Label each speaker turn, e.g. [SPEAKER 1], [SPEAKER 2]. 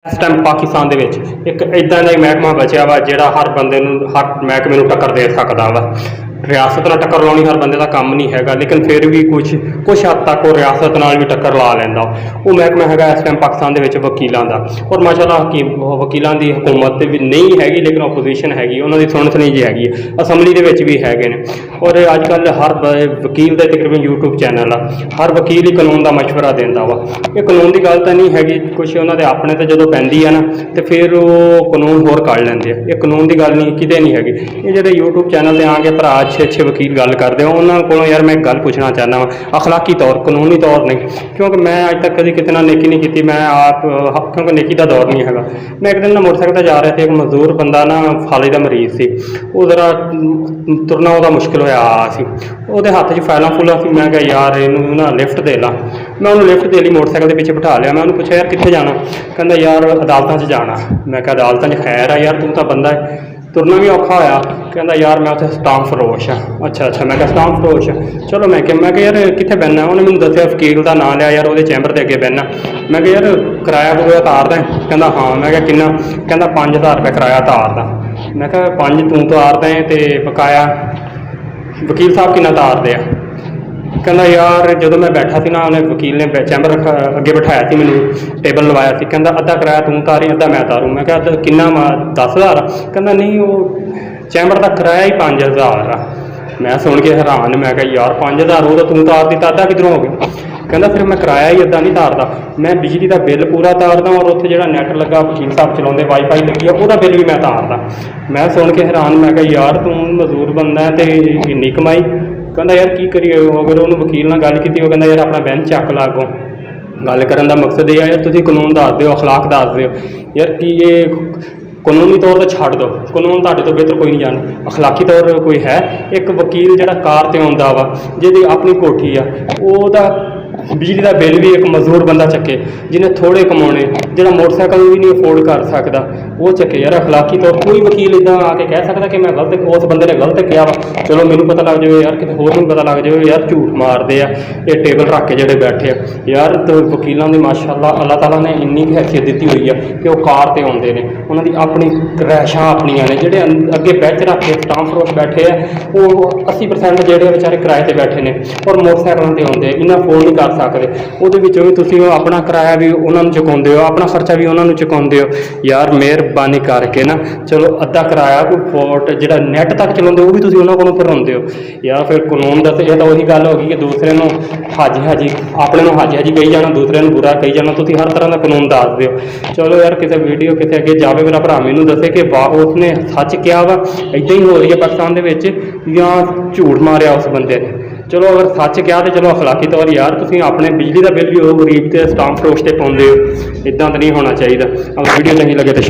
[SPEAKER 1] इस टाइम पाकिस्तान दे विच एक इदां दा महकमा बचया वा जिहड़ा हर बंदे नूं हर महकमे नूं टक्कर दे सकदा वा। रियासत नाल टक्कर लाउणी हर बंदे दा काम नहीं हैगा, लेकिन फिर भी कुछ हद तक वो रियासत नाल भी टक्कर ला लैंदा। वो महकमा हैगा इस टाइम पाकिस्तान दे विच वकीलां दा, और माशाअल्लाह वकीलां दी हुकूमत भी नहीं हैगी, लेकिन ओपोजिशन हैगी, उन्हां दी सुणसनी जी हैगी, असैंबली दे विच भी हैगे ने। और अजकल हर वकील का तकरीबन यूट्यूब चैनल आ, हर वकील ही कानून का मशवरा देंदा वा। ये कानून की गल तो नहीं हैगी, कुछ उन्होंने अपने तो जो पैंदी है ना, तो फिर वो कानून होर कढ़ लेंदे। ये कानून की गल नहीं किते नहीं हैगी। ये जो यूट्यूब चैनल पर आके भरा अच्छे अच्छे वकील गल करते हो, उन्होंने को यार मैं एक गल पूछना चाहना वा, अखलाकी तौर कानूनी तौर नहीं, क्योंकि मैं अज तक कभी कितना नेकी नहीं की, मैं आप क्योंकि नेकी का दौर नहीं हैगा। मैं एक दिन ना मोटरसाइकिल पर जा रहा था, एक मजदूर बंदा ना फाले का मरीज से, वो जरा तुरना वह मुश्किल होया सी, ਉਹਦੇ हत्थ 'ਚ फाइलों फूलों सी। मैं क्या यार इनू ना लिफ्ट दे ला, मैं उन्होंने लिफ्ट दे ली, मोटरसाइकिल के पीछे बिठा लिया। मैं उन्होंने पूछा यार कितने जाना, कहता यार अदालतों 'च जाना। मैं क्या अदालतों 'च खैर है यार, तू तो बंदा है, तुरना भी औखा होया। कहता यार मैं उत्थे स्टाम फरोश हाँ। अच्छा मैं क्या स्टाम फरोश चलो। मैं क्या यार कितने बहना, उन्हें मैंने दसिया वकील का नाम लिया यार, वो चैंबर के अगे बहना। मैं क्या यार किराया वगैरह तार दें, कहता हाँ। मैं क्या किन्ना, कहता 5000 रुपये किराया तार दा। मैं क्या 5 तू तार दें तो बकाया वकील साहब किन्ना तार दे। कहना यार जो मैं बैठा सी ना, उन्हें वकील ने चैंबर अगे बिठाया सी, मैंने टेबल लवाया सी, कहता अद्धा किराया तू तारी अद्धा मैं तारूँ। मैं क्या किन्ना 10,000, कहता नहीं वो चैंबर का किराया ही 5000 आ। मैं सुन के हैरान, मैं क्या यार 5000 वो तो तू तार दी, अद्धा किधरों हो गया। कहता फिर मैं किराया ही अद्धा नहीं तारदा, मैं बिजली का बिल पूरा तारदा, और उत्थे जो नैट लगा वकील साहब चलाते वाईफाई लगी है, वह बिल भी मैं तारदा। मैं सुन के हैरान, मैं क्या यार तू मजदूर बंदा है तो इन्नी कमाई। कहता यार की करिए, अगर उन्होंने वकील नाल गल की, कहता यार अपना बैंक चक ला अगों। गल करन दा मकसद ये है यार तुसीं कानून दस दिओ, अखलाक दस दिओ यार, कि ये कानूनी तौर पर छड्ड दो, कानून तुहाडे तो बेहतर कोई नहीं जाने। अखलाकी तौर कोई है एक वकील जिहड़ा कार ते आउंदा वा, जिहदी अपनी कोठी आ, ओहदा बिजली का बिल भी एक मजदूर बंदा चके, जिन्हें थोड़े कमाने, जो मोटरसाइकिल भी नहीं अफोर्ड कर सकता, वो चके। यार अखलाकी तौर कोई वकील इदा आके कह सकता कि मैं गलत, उस बंदे ने गलत किया वा, चलो मैनू पता लग जाए यार, कितने होर पता लग जाए यार झूठ मारते हैं ये टेबल रख के जोड़े बैठे यार। तो वकीलों की माशाअल्लाह अल्लाह ताला ने इन्नी हैसियत दी हुई है कि वह कार पर आते हैं, उन्होंने अपनी रैशा अपनिया ने, जोड़े अगे बेंच रख के स्टाम फरोश बैठे हैं, वो 80% जोड़े बेचारे किराए पर बैठे हैं और मोटरसाइकिलों पर आते, इन्ना फोन नहीं कर सकते। वो भी तुसीं अपना किराया भी उन्होंने चुकाते हो, अपना खर्चा भी उन्होंने चुकाते हो। यार मेहरबानी करके ना चलो अद्धा किराया कोई फोर्ट जो नैट तक चलाते वो भी तुसीं उन्होंने कोलों भराते हो। यार फिर कानून दस, ये तो वही गल हो गई कि दूसरे को हाजी अपने हाजी कही जाना, दूसरे को बुरा कही जाना। तुसीं हर तरह का कानून दस दिओ। चलो यार किसी वीडियो किसी अगे जाए, मेरा भरा मैनू दसे कि वाह उसने सच किया वा, इदां ही हो रही है पाकिस्तान दे विच, या झूठ मारिया उस बंदे ने। चलो अगर सच क्या तो चलो अखलाकी तौर यार तुसीं अपने बिजली का बिल भी वो गरीब के स्टाम फरोश से पाते हो, इदा तो नहीं होना चाहिए। अगर वीडियो चंगी लगे तो शेयर।